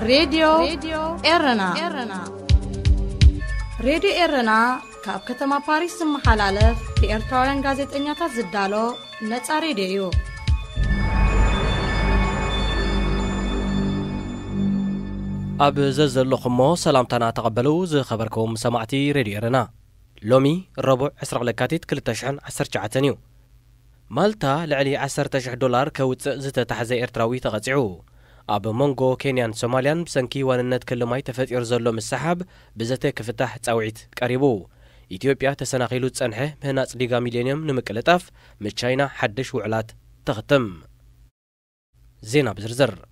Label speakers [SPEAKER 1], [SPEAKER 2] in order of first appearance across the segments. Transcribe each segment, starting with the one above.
[SPEAKER 1] راديو إيرنا راديو إيرنا كاب كتما باريس محلالف بإرتوران غازت إنياتا زدالو نتا راديو
[SPEAKER 2] أب زلخمو سلامتنا تقبلوا زي خبركم سمعتي راديو إيرنا لومي الربع 10 لكاتيت كل تشحن 10 شعتنيو مالتا لعلي 10 دولار كوت زتا تحزي إرتراوي تغطعو أب مونغو كينيان سوماليان بسنكي واننت كل ماي تفتير زلو مسحب بزته كفتح تاوعيت قريبو إثيوبيا تسناخيلو تصنحه مهناص ليغا ميلينيوم نمقلطاف من تشاينا حدش وعلات تختم زينا بزرزر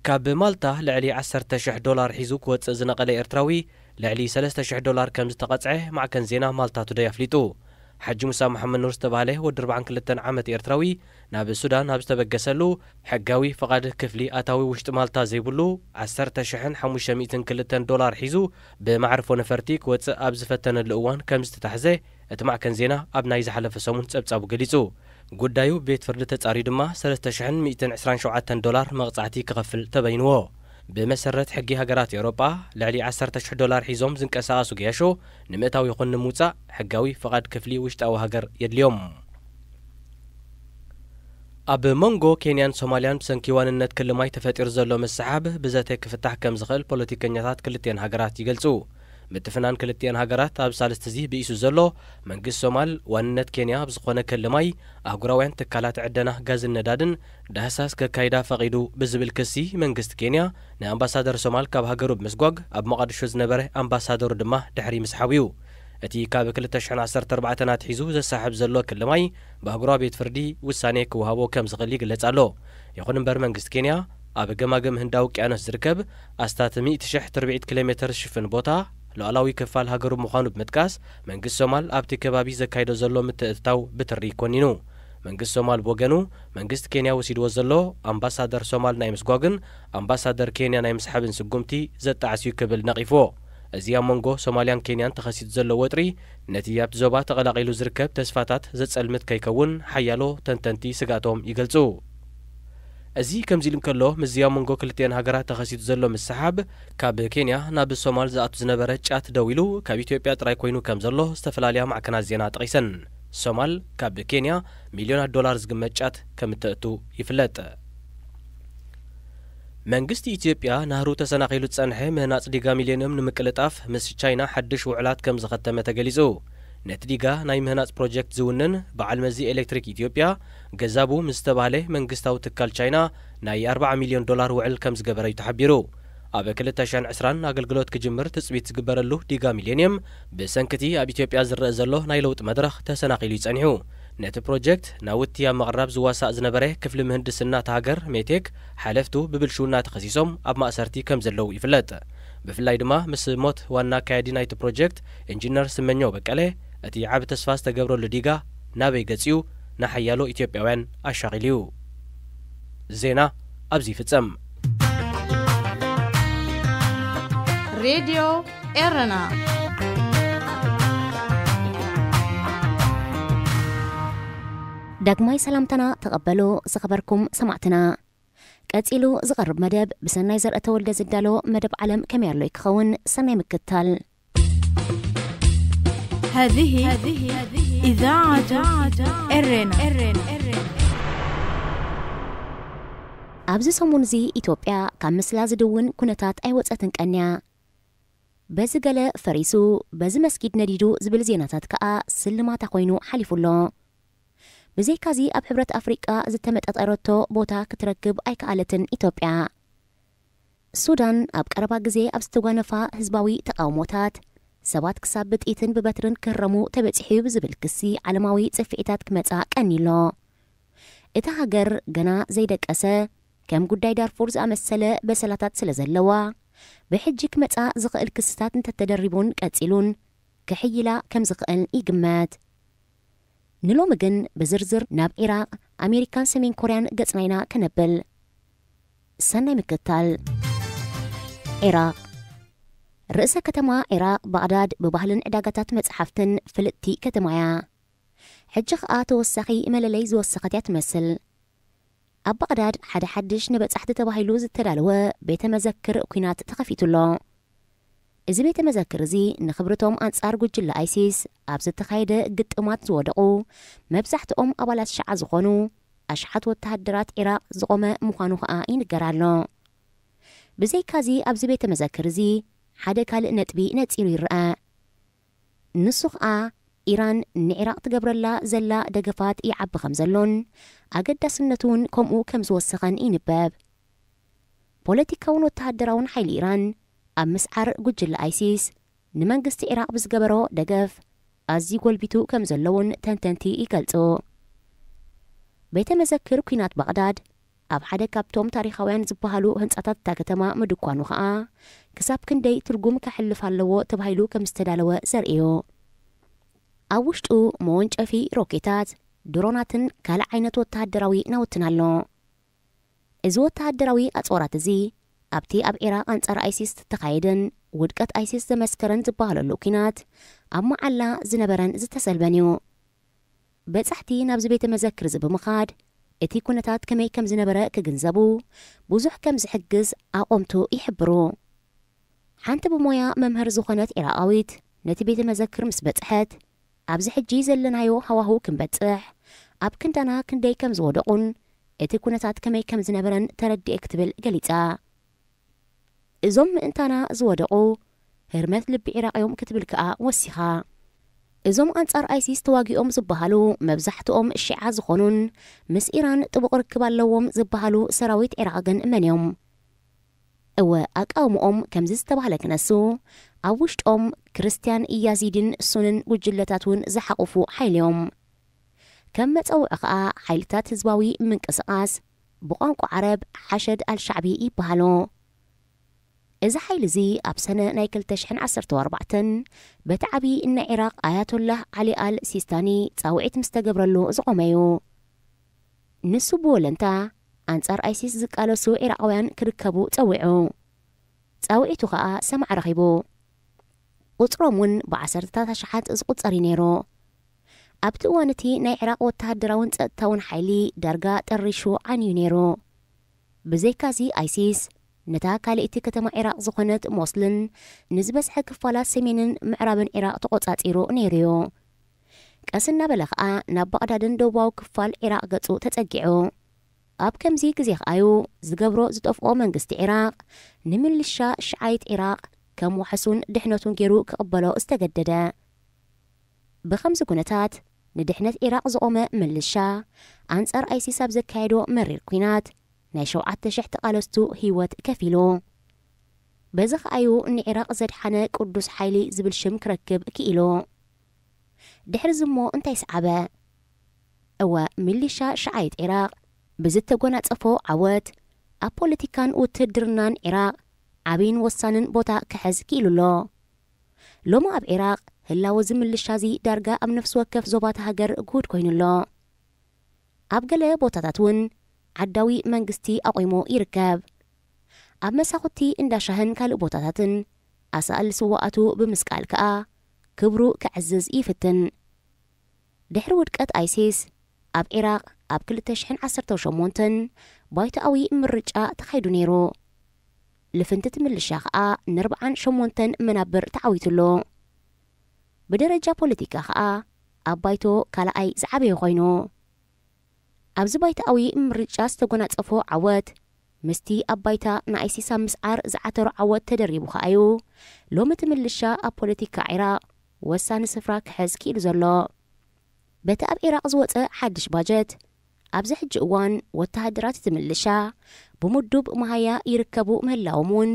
[SPEAKER 2] كاب مالتا لعلي 10 دولار حيزو كوت زنقله إرتراوي لعلي 3 دولار كمز تقطعه مع كان زينا مالتا تودي يفليتو حج موسى محمد نور استباله ودرب عن كلتن عامة إرتراوي ناب السودان ناب استبقسلو حقاوي فقاد كفلي أتاوي وشت مالتا زيبولو 10,500 كلتن دولار حيزو بمعرفو نفرتيك واتس أبز فتن الأوان كمز تتحزي اتمع كان زينا أبناي زحلف سومون تسابو قليسو قدايو بيت فردة تاريد ما 3,227 دولار مغطعتي كغفل تبينوه بمسرة حقي هجرات أوروبا لعلي 10 دولار حيزوم زنك أساسو جياشو نمتاو يقن موتا حقاوي فقاد كفلي وشتاو هجر يدليوم أب مونغو كينيان سوماليان بسنكيوان النت كل ماي تفتير زلو مسحاب بزاته كفتح كم زغل بوليتيكانيات كلتين هجرات يجلسو متفنان كلتين هجرات أب سالستزيه بيسو زلو منقس سومال وانت كينيا بزخونة كل ماي أهجراوين تكالات عدنا غاز الندادن دهساس ككايدا فقيدو بزبل كسي منقست كينيا نا أمباسادر سومال كاب هجرو بمسقوق أب مقادشو زنبره أمباسادر دمه دحري مسحاويو اتي كاب كل تشحن 14 حيزو زي ساحب زلو كل ماي بهجرا بيت فردي وسانيك وهابو كم زغلي قلت علو يخون مبر منقست كينيا أب جماجم هنداوك أنا زركب أستاتمي تشح 400 كيلومتر شفن بوتا لعلاوي كفال هاجرو مخانو بمتكاس منقس سومال أبتي كبابي زكايدو زلو متتاو بتري كونينو منقس سومال بوغنو منقست كينيا وسيدو زلو أمباسادر سومال نايمس غوغن أمباسادر كينيا نايمس حابن سقومتي زت عسيو كبل نقيفو أزيا مونغو سوماليان كينيان تخسيت زلو وطري نتياب زوبا تغلاقيلو زركب تسفاتات زت سلمت كيكون حيالو تنتنتي سقاتهم يقلزو أزي كم زيلن كله مزيا مونغو كلتين هاجرات تخسيت زلو مسحاب كاب كينيا ناب الصومال زاتو زنبرة جات دويلو كاب إثيوبيا تراي كوينو كم زلو استفلاليا مع كنا زينات قيسن الصومال كاب كينيا مليونات دولار زقمت جات كم تأتو يفلت منقست إثيوبيا نهرو تسناقيلو تسنحي مهناص ليغا ميلينيوم نمقلطاف مس تشاينا حدش وعلات كم زختمه تغليزو نتديغا ناي مهناص بروجكت زونن بعل مزي إلكتريك إثيوبيا جزابو مستباله منقستاو تكال تشاينا ناي 4 مليون دولار وعل كم زغبره يتحبيرو أبا كل تشان عسران أقلقلوت كجمر تسبيت زغبرلو ديغا ميلينيوم بسنكتي أب إثيوبيا زرزلو ناي لوط مدرخ تسناقيلو يصنحو نت بروجكت ناوتيا مغرب زواسا زنبره كفل مهندسنا تهاجر ميتيك حلفتو ببلشونا تخصيصهم أب مأسرتي كم زلو يفلت بفلاي دما مس موت وانا كايدي نايت بروجكت انجينير سمنيو بقاله اتي عاب تسفاس تقبرو لديغا نابي قصيو نحيالو إثيوبياوان أشاغليو زينا أبزي فتسم
[SPEAKER 1] راديو إيرنا
[SPEAKER 3] داغماي سلامتنا تقبلو زخبركم سمعتنا قاتيلو زغرب مدب بسناي زرأ تولد زدالو مدب علم كميرلو يكخون سناي مكتال
[SPEAKER 1] هذه إذاعة إيرنا
[SPEAKER 3] أبزي سومونزي إثيوبيا كان مسلا زدون كونتات أي وصأتن كأنيا بزغلا فريسو بز مسجد نديدو زبل زيناتات كأ سلمات خوينو حليفولو بزي كازي أب حبرة أفريقيا زتمت أطاروتو بوتا كتركب أي كالتن إثيوبيا السودان أب قربا غزي أب ستوغانفا حزباوي تقاوموتات سبات كسابت إيتن ببترن كرمو تبتحيو بزبل كسي علماوي صفئتات كمتا كأنيلو إتا هاجر غنا زيدك أسا كم قداي دارفور زأمسلا بسلاتات سلزلوا بحجي كمتا زقل كستات انت تدربون كاتسيلون كحيلا كم زقل إيقمات نلو مجن بزرزر ناب إيراق أمريكان سمين كوريان قصناينا كنبل سنة مكتال إيراق رئيس كتما إيراق بغداد ببهلن إداغتات متحفتن فلتي كتمايا حجخ آتو الساقي ملاليز والساقاتيات مسل ኣብ በቕዳድ ሓደ ሓድሽ ንበጻሕቲ ተባሂሉ ዝተዳለወ ቤተ መዘክር ኩናት ተኸፊቱሎ እዚ ቤተ መዘክር እዚ ንኽብርቶም ኣንጻር ጉጅለ ኣይሲስ ኣብ ዝተኻየደ ግጥማት ዝወደቑ መብዛሕትኦም ኣባላት ሸዓ ዝኾኑ ኣሽሓት ወተሃደራት ኢራቅ ዝቖመ ምዃኑ ከዓ ይንገራሎ ብዘይካዚ ኣብዚ ቤተ መዘክር እዚ ሓደ ካልእ ነጥቢ ነፂሩ ይርአ ንሱ ከዓ ኢራን ንኢራቅ ትገብረላ ዘላ ደገፋት ይዓቢ ከም ዘሎን ኣገዳስነቱ እውን ከምኡ ከም ዝወሰኸን ይንበብ ፖለቲካውን ወተሃደራውን ሓይሊ ኢራን ኣብ ምስዓር ጉጅለ ኣይሲስ ንመንግስቲ ኢራቅ ብዝገበሮ ደገፍ ኣዝዩ ጎልቢቱ ከም ዘለውን ተንተንቲ ይገልጹ ቤተ መዘክር ኩናት በቕዳድ ኣብ ሓደ ካብቶም ታሪኻውያን ዝበሃሉ ህንጻታት እታ ከተማ ምድኳኑ ከዓ ክሳብ ክንደይ ትርጉም ከሕልፍ ኣለዎ ተባሂሉ ከም ዝተዳለወ ዘርእዩ ኣብ ውሽጡ መወንጨፊ ሮኬታት ድሮናትን ካልእ ዓይነት ወተሃደራዊ ናውትን ኣሎ እዚ ወተሃደራዊ ኣጽዋራት እዚ ኣብቲ ኣብ ኢራቅ ኣንጻር ኣይሲስ ተኻየደን ውድቀት ኣይሲስ ዘመስከረን ዝበሃለሉ ኩናት ኣብ መዓላ ዝነበረን ዝተሰልበን እዩ በጻሕቲ ናብዚ ቤተ መዘክር እዚ ብምኻድ እቲ ኩነታት ከመይ ከም ዝነበረ ክግንዘቡ ብዙሕ ከም ዝሕግዝ ኣቆምቱ ይሕብሩ ሓንቲ ብሞያ መምህር ዝኾነት ኢራቃዊት ነቲ ቤተ መዘክር ምስ በጽሐት ኣብዚ ሕጂ ዘለናዮ ሃዋህው ክንበጽሕ ኣብ ክንዳና ክንደይ ከም ዝወደቑን እቲ ኩነታት ከመይ ከም ዝነበረን ተረዲኤ ክትብል ገሊጻ እዞም ምእንታና ዝወደቑ ህርመት ልቢ ኢራቅዮም ክትብል ከዓ ወሲኻ እዞም ኣንጻር ኣይሲስ ተዋጊኦም ዝበሃሉ መብዛሕትኦም ሺዓ ዝኾኑን ምስ ኢራን ጥቡቕ ርክብ ኣለዎም ዝበሃሉ ሰራዊት ኢራቅ ግን መን እዮም እወ ኣቃውሞኦም ከምዚ ዝተባህለ ክነሱ ኣብ ውሽጦም ክርስቲያን ኢያዚድን ሱንን ጉጅለታት እውን ዝሓቑፉ ሓይልዮም ከም መፀውዒ ከዓ ሓይልታት ህዝባዊ ምንቅስቓስ ብቋንቋ ዓረብ ሓሸድ ኣልሻዕቢ ይበሃሉ እዚ ሓይሊ እዚ ኣብ ሰነ ናይ 2014 በቲ ዓብዪ ናይ ኢራቅ ኣያቶላህ ዓሊ ኣል ሲስታኒ ፃውዒት ምስ ተገብረሉ ዝቖመዩ ንሱ ብወለንታ ኣንጻር ኣይሲስ ዝቃለሱ ኢራቃውያን ክርከቡ ፀዊዑ ፃውዒቱ ከዓ ሰማዕ ረኺቡ ቁፅሮም እውን ብዓሰርተታት ኣሽሓት ዝቁፀር ነይሩ ኣብቲ እዋን እቲ ናይ ኢራቅ ወተሃደራውን ፀጥታውን ሓይሊ ዳርጋ ጠሪሹ ዓንዩ ነይሩ ብዘይካዚ ኣይሲስ ነታ ካልእቲ ከተማ ኢራቅ ዝኾነት ሞስልን ንዝበዝሐ ክፋላት ሰሜንን ምዕራብን ኢራቅ ተቆጻጺሩ ነይሩ እዩ ቀስ እናበለ ከዓ ናብ በቕዳድን ደቡባዊ ክፋል ኢራቅ ገጹ ተጸጊዑ ኣብ ከምዚ ግዜ ከኣዩ ዝገብሮ ዝጠፍኦ መንግስቲ ኢራቅ ንምልሻ ሽዓይት ኢራቅ ከም ዋሕሱን ድሕነቱን ገይሩ ክቕበሎ ዝተገደደ ብኸምዚ ኩነታት ንድሕነት ኢራቅ ዝቖመ ምልሻ ኣንጻር ኣይሲስ ኣብ ዘካየዶ መሪር ኩናት ናይ 7,000 ተቓለስቱ ህይወት ከፊሉ በዚ ከኣዩ ንኢራቅ ዘድሓነ ቅዱስ ሓይሊ ዝብል ሽም ክረክብ ክኢሉ ድሕሪ ዝሞ እንታይ ሰዓበ እወ ሚሊሻ ሽዓይት ኢራቅ ብዝተጎናጸፎ ዓወት ኣብ ፖለቲካን ውትድርናን ኢራቅ ዓብይን ወሳንን ቦታ ክሕዝ ክኢሉሎ ሎማ ኣብ ኢራቅ ህላወ እዚ ምልሻ እዚ ዳርጋ ኣብ ነፍሲ ወከፍ ዞባት ሃገር ጉድ ኮይኑሎ ኣብ ገለ ቦታታት እውን ዓዳዊ መንግስቲ ኣቆይሙ ይርከብ ኣብ መሳኹቲ እንዳሻህን ካልእ ቦታታትን ኣሳኣል ስዋኣቱ ብምስቃል ከዓ ክብሩ ክዕዝዝ ይፍትን ድሕሪ ውድቀት ኣይሲስ ኣብ ኢራቅ ኣብ 2018 ባይታዊ ምርጫ ተኻይዱ ነይሩ ልፍንትት ምልሻ ከዓ ን48 መናብር ተዓዊቱሎ ብደረጃ ፖለቲካ ከዓ ኣብ ባይቶ ካልኣይ ዝዓበየ ኮይኑ ኣብዚ ባይታዊ ምርጫ ዝተጎናጸፎ ዓወት ምስቲ ኣብ ባይታ ንኣይሲስ ምስዓር ዝዓተሮ ዓወት ተደሪቡ ከኣዩ ሎሚ እቲ ምልሻ ኣብ ፖለቲካ ኢራቅ ወሳኒ ስፍራ ክሕዝ ክኢሉ ዘሎ በቲ ኣብ ኢራቅ ዝወፀ ሓድሽ ባጀት ኣብዚ ሕጂ እዋን ወተሃደራት እቲ ምልሻ ብምዱብ መሃያ ይርከቡ ምህላዎም እውን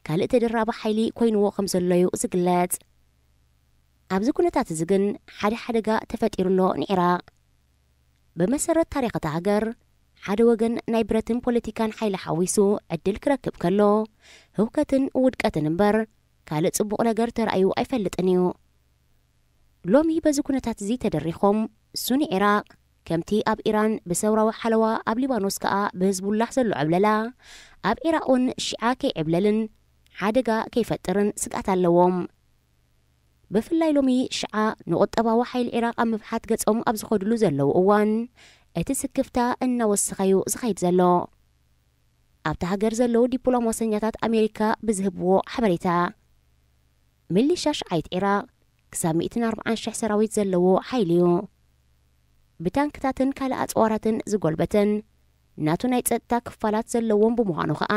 [SPEAKER 3] ካልእ ተደራቢ ሓይሊ ኮይንዎ ከም ዘለዩ ዝግለጽ ኣብዚ ኩነታት እዚ ግን ሓደ ሓደጋ ተፈጢሩሎ ንኢራቅ በመሰረት ታሪክ እታ ሃገር ሓደ ወገን ናይ ብረትን ፖለቲካን ሓይሊ ሓዊሱ ዕድል ክረክብ ከሎ ህውከትን ውድቀትን እምበር ካልእ ጽቡቕ ነገር ተረኣዩ ኣይፈልጥን እዩ ሎሚ በዚ ኩነታት እዚ ተደሪኾም ሱኒ ኢራቅ ከምቲ ኣብ ኢራን ብሰውራዊ ሓለዋ ኣብ ሊባኖስ ከዓ ብህዝቡላህ ዘሎ ዕብለላ ኣብ ኢራቅን ሺዓ ከይዕብለልን ሓደጋ ከይፈጥርን ስጋት ኣለዎም ብፍላይ ሎሚ ሽዓ ንቁጠባዊ ሓይሊ ኢራቅ ኣብ ምብሓት ገጾም ኣብ ዝኸድሉ ዘለዉ እዋን እትስክፍታ እናወስኸዩ ዝኸይድ ዘሎ ኣብታ ሃገር ዘለዉ ዲፕሎማሰኛታት ኣሜሪካ ብዝህብዎ ሓበሬታ ሚሊሻ ሻዕይት ኢራቅ ክሳብ 140,000 ሰራዊት ዘለዎ ሓይሊ እዩ ብታንክታትን ካልእ ኣጽዋራትን ዝጎልበትን ናቱ ናይ ጸጥታ ክፋላት ዘለዎም ብምዃኑ ከዓ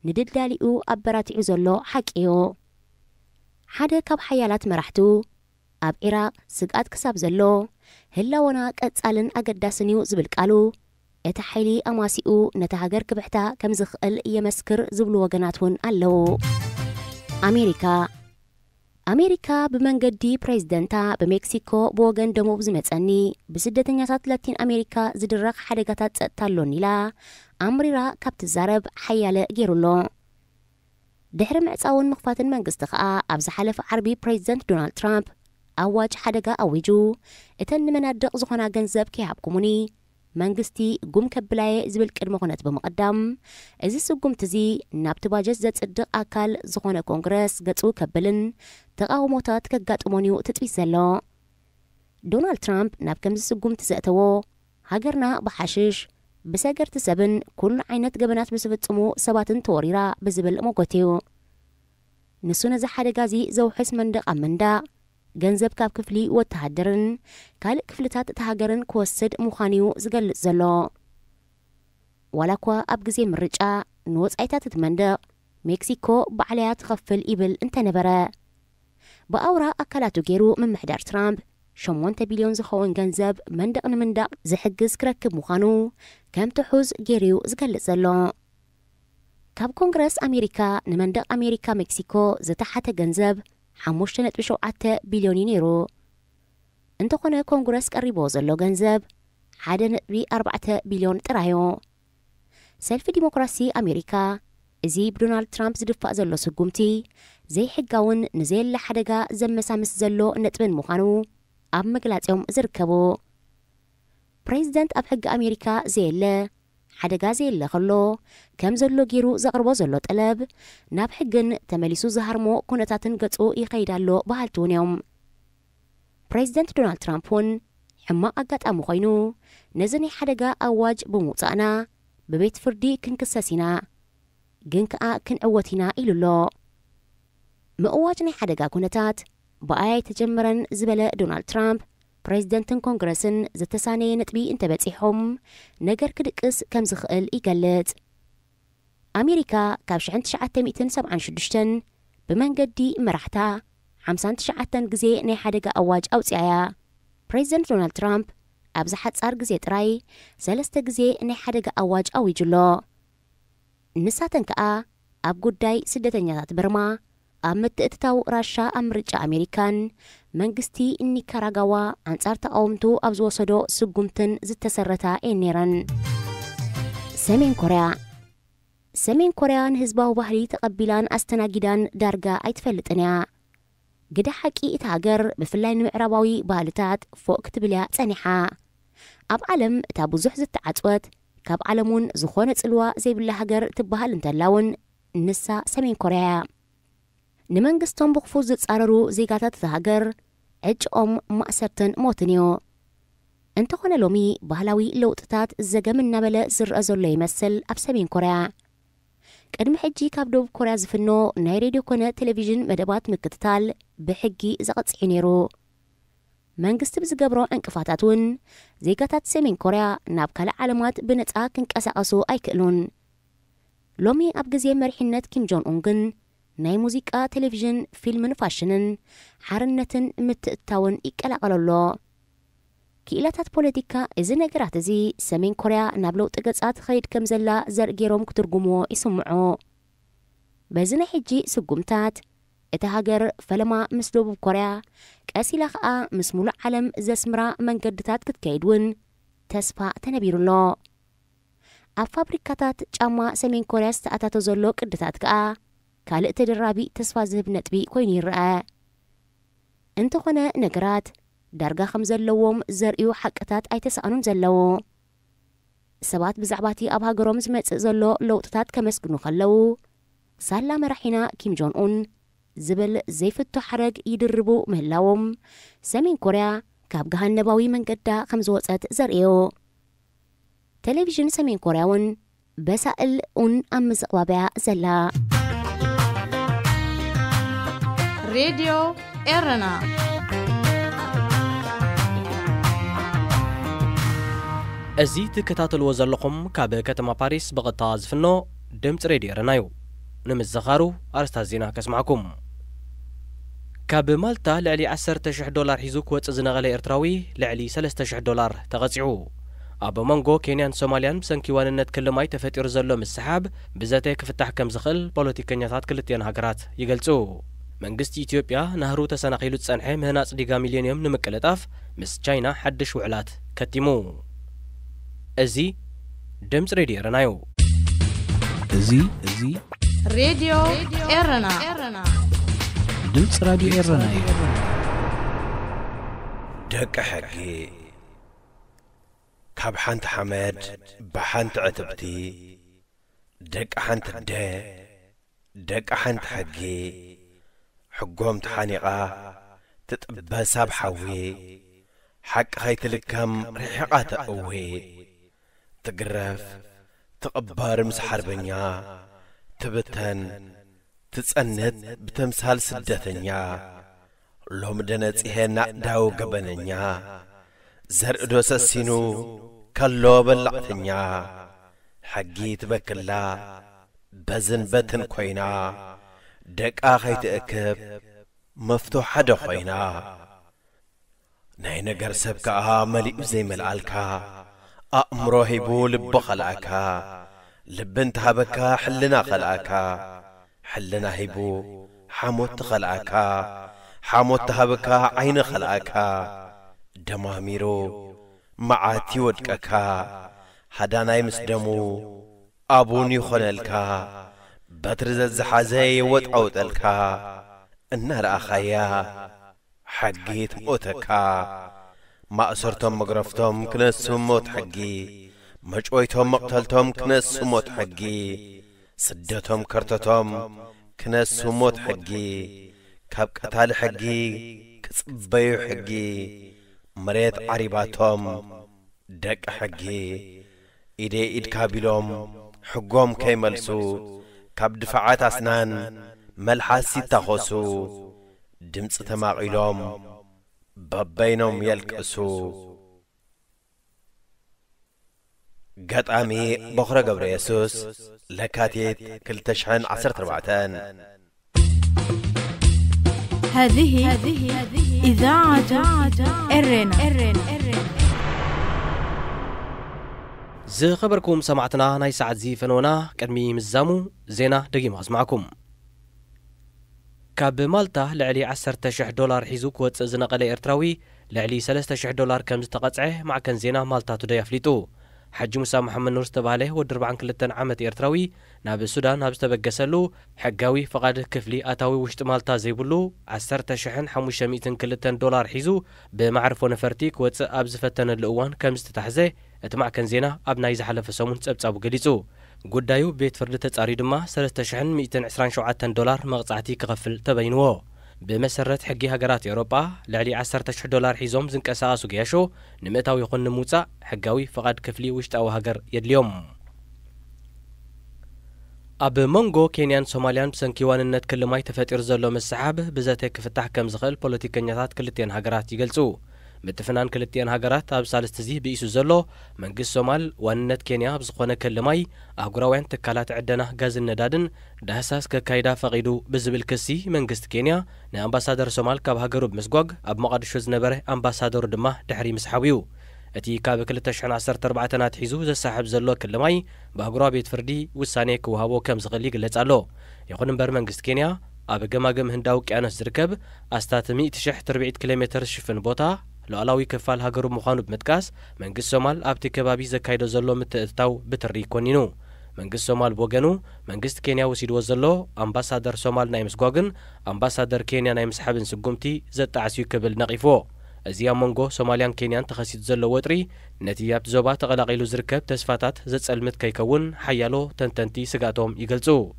[SPEAKER 3] ንድልዳሊኡ ኣበራቲዑ ዘሎ ሓቂ እዩ ሓደ ካብ ሓያላት መራሕቱ ኣብ ኢራቅ ስግኣት ክሳብ ዘሎ ህላወና ቀጻልን ኣገዳስን እዩ ዝብል ቃሉ እቲ ሓይሊ ኣማሲኡ ነታ ሃገር ክብሕታ ከም ዝኽእል የመስክር ዝብሉ ወገናት እውን ኣለዉ ኣሜሪካ ብመንገዲ ፕሬዚደንታ ብሜክሲኮ ብወገን ደቡብ ዝመጸኒ ብስደተኛታት ላቲን ኣሜሪካ ዝድረኽ ሓደጋታት ጸጥታ ኣሎን ኢላ ኣምሪራ ካብ ትዛረብ ሓያለ ገይሩሎ ድሕሪ ምዕፃውን ምኽፋትን መንግስቲ ከዓ ኣብ ዝሓለፈ ዓርቢ ፕሬዚደንት ዶናልድ ትራምፕ ኣዋጅ ሓደጋ ኣዊጁ እተን ንመናድቕ ዝኾና ገንዘብ ከይሃብኩሙኒ መንግስቲ ጉም ከብላየ ዝብል ቅድመ ኩነት ብምቕዳም እዚ ስጉምቲ እዚ ናብቲ ባጀት ዘጽድቕ ኣካል ዝኾነ ኮንግረስ ገጹ ከብልን ተቃውሞታት ከጋጥሞን እዩ ትጥቢት ዘሎ ዶናልድ ትራምፕ ናብ ከምዚ ስጉምቲ ዘእተዎ ሃገርና ብሓሽሽ ብሰገርቲ ሰብን ኩሉ ዓይነት ገበናት ብዝፍጽሙ ሰባትን ተወሪራ ብዝብል ሞጎት እዩ ንሱ ነዚ ሓደጋ እዚ ዘውሕስ መንደቕ ኣብ መንዳቕ ገንዘብ ካብ ክፍሊ ወተሃደርን ካልእ ክፍልታት እቲ ሃገርን ክወስድ ምዃኑ እዩ ዝገልጽ ዘሎ ዋላ እኳ ኣብ ግዜ ምርጫ ንወጻኢታት እቲ መንደቕ ሜክሲኮ ባዕልያ ትኸፍል ይብል እንተነበረ ብኣውራ ኣካላቱ ገይሩ ምምሕዳር ትራምፕ 8 ቢልዮን ዝኸውን ገንዘብ መንደቕ ንምንዳቕ ዝሕግዝ ክረክብ ምዃኑ ከም ትሑዝ ገይሩ እዩ ዝገልጽ ዘሎ ካብ ኮንግረስ ኣሜሪካ ንመንደቕ ኣሜሪካ ሜክሲኮ ዝተሓተ ገንዘብ 5.7 ቢልዮን ነይሩ እንተኾነ ኮንግረስ ቀሪቦ ዘሎ ገንዘብ 1.4 ቢልዮን ጥራዮ ሰልፊ ዲሞክራሲ ኣሜሪካ እዚ ብዶናልድ ትራምፕ ዝድፋእ ዘሎ ስጉምቲ ዘይሕጋውን ንዘየለ ሓደጋ ዘመሳምስ ዘሎ ነጥብን ምዃኑ ኣብ መግላጽዮም ዝርከቡ ፕሬዚደንት ኣብ ሕጊ ኣሜሪካ ዘየለ ሓደጋ ዘየለ ከሎ ከም ዘሎ ገይሩ ዘቕርቦ ዘሎ ጠለብ ናብ ሕግን ተመሊሱ ዝሃርሞ ኩነታትን ገጹ ይኸይዳሎ ባህልቲ እውን እዮም ፕሬዚደንት ዶናልድ ትራምፕ እውን ሕማቕ ኣጋጣሚ ኮይኑ ነዚ ናይ ሓደጋ ኣዋጅ ብምውፃእና ብቤት ፍርዲ ክንክሰስ ኢና ግን ከዓ ክንዕወት ኢና ኢሉሎ ምእዋጅ ናይ ሓደጋ ኩነታት ብኣያይ ተጀመረን ዝበለ ዶናልድ ትራምፕ ፕሬዚደንትን ኮንግረስን ዝተሳነየ ነጥቢ እንተበፂሖም ነገር ክድቅስ ከም ዝኽእል ይገልጽ ኣሜሪካ ካብ 1976 ብመንገዲ መራሕታ 59 ግዜ ናይ ሓደጋ ኣዋጅ ኣውፅያያ ፕሬዚደንት ዶናልድ ትራምፕ ኣብ ዝሓጻር ግዜ ጥራይ 3 ግዜ ናይ ሓደጋ ኣዋጅ ኣዊጁሎ ንሳተን ከዓ ኣብ ጉዳይ ስደተኛታት በርማ ኣብ ምትእትታው ራሻ ኣብ ምርጫ ኣሜሪካን መንግስቲ ኒካራጋዋ ኣንጻር ተቃውምቱ ኣብ ዝወሰዶ ስጉምትን ዝተሰረታ እየን ነይረን ሰሜን ኮርያ ንህዝባዊ ባህሊ ተቐቢላን ኣስተናጊዳን ዳርጋ ኣይትፈልጥን እያ ግዳ ሓቂ እቲ ሃገር ብፍላይ ንምዕራባዊ ባህልታት ፎቅ ክትብል እያ ጸኒሓ ኣብ ዓለም እታ ብዙሕ ዝተዓጽወት ካብ ዓለሙን ዝኾነ ጽልዋ ዘይብላ ሃገር ትበሃል እንተላውን ንሳ ሰሜን ኮርያ ንመንግስቶም ብኽፉት ዝጻረሩ ዜጋታት እቲ ሃገር ዕጭኦም ማእሰርትን ሞትን እዩ እንተኾነ ሎሚ ባህላዊ ለውጥታት ዘገም እናበለ ዝርአ ዘሎ ይመስል ኣብ ሰሜን ኮርያ ቅድሚ ሕጂ ካብ ደቡብ ኮርያ ዝፍኖ ናይ ሬድዮ ኮነ ቴሌቪዥን መደባት ምክትታል ብሕጊ ዘቐጽዒ ነይሩ መንግስቲ ብዝገብሮ ዕንቅፋታት እውን ዜጋታት ሰሜን ኮርያ ናብ ካልእ ዓለማት ብነጻ ክንቀሳቐሱ ኣይክእሉን ሎሚ ኣብ ግዜ መሪሕነት ኪም ጆን ኡን ግን ናይ ሙዚቃ ቴሌቪዥን ፊልምን ፋሽንን ሓርነትን ምትእታውን ይቀላቀለሎ ክኢላታት ፖለቲካ እዚ ነገራት እዚ ሰሜን ኮርያ ናብ ለውጢ ገጻት ኸይድ ከም ዘላ ዘርኢ ገይሮም ክትርጉምዎ ይስምዑ በዚ ናይ ሕጂ ስጉምታት እቲ ሃገር ፈለማ ምስ ደቡብ ኮርያ ቀሲላ ከዓ ምስ ሙሉእ ዓለም ዘስምራ መንገድታት ክትከይድ እውን ተስፋ ተነቢሩሎ ኣብ ፋብሪካታት ጫማ ሰሜን ኮርያ ዝተኣታቶ ዘሎ ቅድታት ከዓ ካልእ ተደራቢ ተስፋ ዝህብ ነጥቢ ኮይኑ ይርአ እንተኾነ ነገራት ዳርጋ ከም ዘለዎም ዘርእዩ ሓቅታት ኣይተሰኣኑን ዘለዉ ሰባት ብዛዕባ እቲ ኣብ ሃገሮም ዝመጽእ ዘሎ ለውጥታት ከመስግኑ ከለዉ ሳላ መራሒና ኪም ጆን ኡን ዝብል ዘይፍቶ ሓረግ ይድርቡ ምህላዎም ሰሜን ኮርያ ካብ ገሃነባዊ መንገዳ ከም ዝወፀት ዘርእዮ ቴሌቪዥን ሰሜን ኮርያውን በሳእል ኡን አምዝቅባብያ ዘላ
[SPEAKER 1] ሬድዮ ኤረና
[SPEAKER 2] እዚ ትከታተልዎ ዘለኹም ካብ ከተማ ፓሪስ በቐጥታ ዝፍኖ ድምፂ ሬድዮ ኤረና እዩ ንምዝኻሩ ኣርስታት ዜና ከስማዕኩም ካብ ማልታ ልዕሊ $10,000 ሒዙ ክወፅእ ዝነቐለ ኤርትራዊ ልዕሊ $3,000 ተቐፂዑ ኣብ መንጎ ኬንያን ሶማልያን ብሰንኪ ዋንነት ክልማይ ተፈጢሩ ዘሎ ምስሓብ ብዘተ ክፍታሕ ከም ዝኽእል ፖለቲከኛታት ክልቲአን ሃገራት ይገልጹ መንግስቲ ኢትዮጵያ ናህሩ ተሰናኺሉ ዝጸንሐ ምህናጽ ዲጋ ሚልዮኒየም ንምቅልጣፍ ምስ ቻይና ሓድሽ ውዕላት ከቲሙ እዚ ድምፂ ሬድዮ ኤረና እዩ
[SPEAKER 4] እዚ
[SPEAKER 1] ሬድዮ ኤረና
[SPEAKER 4] ድምፂ ራድዮ ኤረና እዩ
[SPEAKER 5] ደቂ ሕጊ ካብ ሓንቲ ሓመድ ብሓንቲ ዕትብቲ ደቂ ሓንቲ ደቂ ሓንቲ ሕጊ ሕጎም ተሓኒቓ ትጥበሳብ ሓዊ ሓቂ ኸይትልከም ርሒቓ ተእዊ ትግረፍ ትቕበር ምስ ሓርበኛ ትብተን ትጸነት ብተምሳል ስደተኛ ሎም ደነጺሄ ናእዳው ገበነኛ ዘርእዶ ሰሲኑ ከሎ በላዕተኛ ሕጊ ትበክላ በዝንበትን ኮይና ደቃ ኸይትእክብ መፍቱሕ ሓደ ኾይና ናይ ነገር ሰብ ከኣ መሊኡ ዘይመልኣልካ ኣእምሮ ሂቡ ልቦ ኸልኣካ ልብን ተሃበካ ሕልና ኸልኣካ ሕልና ሂቡ ሓሞት ተኸልኣካ ሓሞት ተሃበካ ዓይኒ ኸልኣካ ደማሚሩ መዓት ይወድቀካ ሃዳናይ ምስ ደሙ ኣቡን ይኾነልካ በትሪ ዘዝሓዘ ይወጣውጠልካ እናረኣኻያ ሕጊ ትሞተካ ማእሰርቶም መግረፍቶም ክነስም ሞት ሕጊ መጮይቶም መቕተልቶም ክነስም ሞት ሕጊ ስደቶም ከርተቶም ክነስም ሞት ሕጊ ካብ ቀታሊ ሕጊ ክጽበዩ ሕጊ መሬት ዓሪባቶም ደቂ ሕጊ ኢደ ኢድካ ቢሎም ሕጎም ከይመልሱ ካብ ድፍዓት ኣስናን መልሓስ ይታኾሱ ድምፂ ተማቒሎም በበይኖም የልቅሱ ገጣሚ በኽረ ገብረ የሱስ ለካቲት 2014
[SPEAKER 6] هذه إذاعة إرنا
[SPEAKER 2] ዝኸበርኩም ሰማዕትና ናይ ሰዓት ዚ ፈኖና ቅድሚ ምዛሙ ዜና ደጊማ ኣስማዕኩም ካብ ማልታ ልዕሊ $10,000 ሒዙ ክወፅእ ዝነቐለ ኤርትራዊ ልዕሊ $3,000 ከም ዝተቐጽዐ ማዕከን ዜና ማልታ ቱደይ ኣፍሊጡ ሓጂ ሙሳ መሐመድ ኑር ዝተባህለ ወዲ 42 ዓመት ኤርትራዊ ናብ ሱዳን ናብ ዝተበገሰሉ ሕጋዊ ፈቓድ ክፍሊ ኣታዊ ውሽጢ ማልታ ዘይብሉ $10,502 ሒዙ ብማዕርፎ ነፈርቲ ክወፅእ ኣብ ዝፈተነሉ እዋን ከም ዝተታሕዘ እቲ ማዕከን ዜና ኣብ ናይ ዝሓለፈ ሰሙን ጸብጻቡ ገሊጹ ጉዳዩ ቤት ፍርዲ ተጻሪዩ ድማ $3,127 መቕጻዕቲ ክኸፍል ተበይንዎ بمسرت حقي هجرات أوروبا لعلي $10,000 حيزوم زنك أساسو جيشو نمتاو يخون نموتسا حقاوي فقد كفلي وشتاو هجر يدليوم أب مونغو كينيان سوماليان بسنكيوان النت كل ما يتفتر زلو مسحاب بذاتك فتح كم زغل بوليتيكنيات كلتين هجرات يجلسو متفنان كلتين هجرات أب سالستزيه بيسو زلو منقص سومال وانت كينيا بزخونا كل ماي أقراوين تكالات عدنا غاز الندادن دهساس ككايدا فقيدو بزبل كسي منقص كينيا نا أمباسادر سومال كاب هجرو بمسقوق أب مقادشوز نبره أمباسادر دمه دحري مسحاويو أتي كاب كلتا شحن 14 نات حيزو زي ساحب زلو كل ماي بأقرا بيت فردي وسانيك وهابو كم زغلي قلت ألو يقول نبر منقص كينيا أب جماجم هنداو كأنس زركب أستات 140 كيلومتر شفن بوتا لعلاوي كفال هاجرو مخانو بمتكاس منقص سومال أبتي كبابي زكايدو زلو متأتاو بتري كونينو منقص سومال بوغانو منقص كينيا وسيدو زلو أمباسادر سومال نايمس غوغن أمباسادر كينيا نايمس حابن سقومتي زت عسيو كبل نقيفو أزيا مونغو سوماليان كينيان تخسيت زلو وطري نتيجة زوبا تغلاقيلو زركب تسفاتات زت سلمت كيكون حيالو تنتنتي سقاتهم يقلزو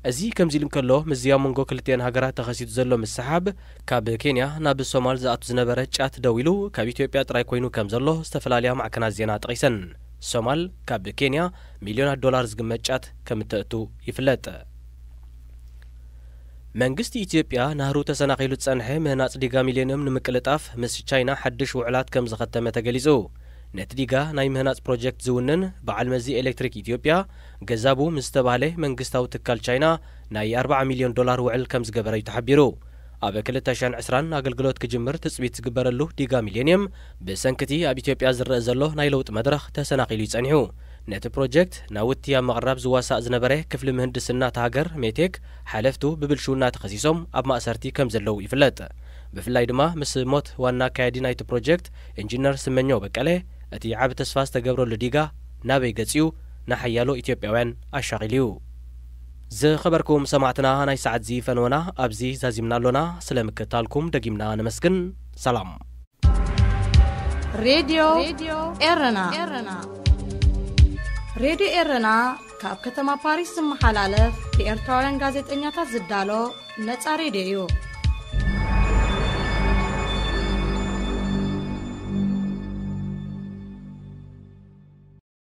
[SPEAKER 2] أزي كم زيلم كله مزيا مونغو كلتين هاجرات تخسيت زلو مسحاب كاب كينيا ناب الصومال زاتو زنبرة جات دويلو كاب إثيوبيا تراي كوينو كم زلو استفلاليا مع كنا زينات غيسن ሶማል ካብ ኬንያ ሚሊዮናት ዶላር ዝግመጫት ከም እትእቱ ይፍለጥ። መንግስቲ ኢትዮጵያ ናህሩ ተሰናኺሉ ጸንሐ ምህናጽ ዲጋ ሚሊዮንም ንምቅልጣፍ ምስ ቻይና ሓድሽ ውዕላት ከም ዝኸተመ ተገሊጹ። ነቲ ዲጋ ናይ ምህናጽ ፕሮጀክት ዝውንን በዓል መዚ ኤሌክትሪክ ኢትዮጵያ ገዛቡ ምስ ተባህለ መንግስታዊ ትካል ቻይና ናይ 40 ሚሊዮን ዶላር ውዕል ከም ዝገበረ እዩ ተሓቢሩ። ኣብ 2020 ኣገልግሎት ክጅምር ትጽቢት ዝግበረሉ ዲጋ ሚሊዮኒየም ብሰንክቲ ኣብ ኢትዮጵያ ዝርአ ዘሎ ናይ ለውጢ መድረኽ ተሰናኺሉ ይጸኒሑ። ነቲ ፕሮጀክት ናውቲ ኣብ መቕረብ ዝዋሳእ ዝነበረ ክፍሊ ምህንድስና ሃገር ሜቴክ ሓለፍቱ ብብልሹና ተኸሲሶም ኣብ ማእሰርቲ ከም ዘለው ይፍለጥ። ብፍላይ ድማ ምስ ሞት ዋና ኣካያዲ ናይቲ ፕሮጀክት ኢንጂነር ስመኘው በቀለ እቲ ዓብ ተስፋ ዝተገብረሉ ዲጋ ናበይ ገጺኡ ንሓያሎ ኢትዮጵያውያን ኣሻቒልዩ። ዝኸበርኩም ሰማዕትና ናይ ሰዓት ዚ ፈንወና ኣብዚ ዛዚምና ኣሎና ስለምክታልኩም ደጊምና ነመስግን። ሰላም።
[SPEAKER 1] ሬድዮ ኤረና ሬድዮ ኤረና ካብ ከተማ ፓሪስ ዝመሓላለፍ ብኤርትራውያን ጋዜጠኛታት ዝዳሎ ነጻ ሬድዮ እዩ።